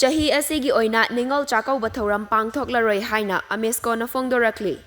Chahi Sigi Oina Ningol Chakkouba Thouram Pangthoklaroi haina Amesco na phongdorakli.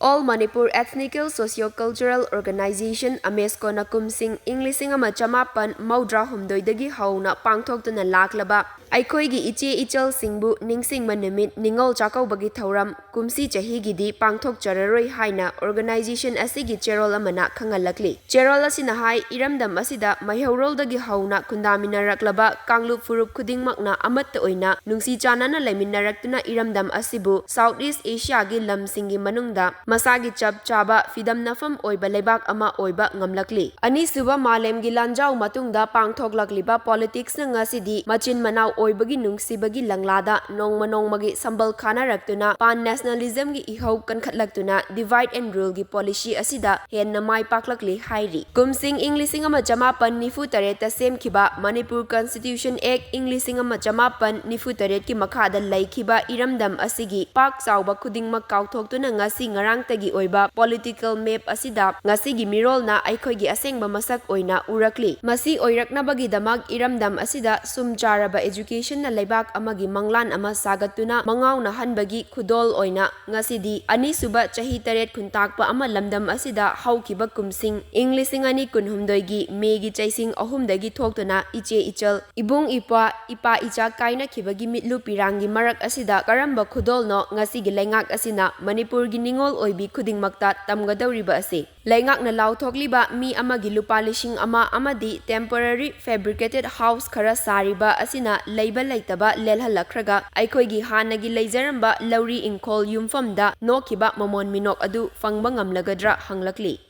All Manipur Ethnical Socio-Cultural Organization Amesco na kumsing Inglising ama chamapan maudra humdoidagi hauna pangthoktuna laklaba Aikoigi iche ichal singbu ningsing manamit Ningol Chakkouba Thouram kumsi chahi gidi pangthokchararoi haina organization asigi cherol amana khangalakli. Cherol asina hai iramdam asida maihauroldagi hauna kundaminaraklaba kanglup furup khudingmakna amatta oina nungsi chanana laiminaraktuna iramdam asibu Southeast Asia gi lamsingi manungda masagi chap chaba fidam nafam oiba lebak ama oiba ngamlakli. Anisuba malem gi lanjau matungda pangthoklakliba politics na ngasidi machin manaw oibagi nungsibagi langlada nongmagi sambal khana raktuna pan nationalism gi ihau kankhatlaktuna divide and rule gi policy asida henna mai paklakli hairi. Kumsing Inglising ama chamapan nifu tareta semkhiba Manipur Constitution Act Inglising ama chamapan nifu taret ki makhada laikhiba iramdam asigi pak chawba khudingmak kauthokuna ngasi ngarang tagi oiba political map asida ngasigi mirolna aikhoigi asengba masak oina urakli. Masi oiraknabagi damag iramdam asida sumcharaba education na laibak amagi manglan ama sagatuna mangauna hanbagi khudol oina ngasidi anisuba chahi taret khuntakpa ama lamdam asida haukiba kumsing Inglising ani kunhumdoigi megi chaising ahumdagi thoktuna iche ichal ibung ipa icha kaina khibagi mitlu pirangi marak asida karamba khudolno ngasigi laingak asina Manipur gi Ningol oibi khudingmakta tamgadawriba ase. Laingak na lauthokliba mi amagi lupa lishing ama amadi temporary fabricated house khara sariba asina leiba leitaba lelhalakraga aikhoigi hanagi leijaramba lauri ingkhol yumfamda nokhiba mamon minok adu fangba ngamlagadra hanglakli.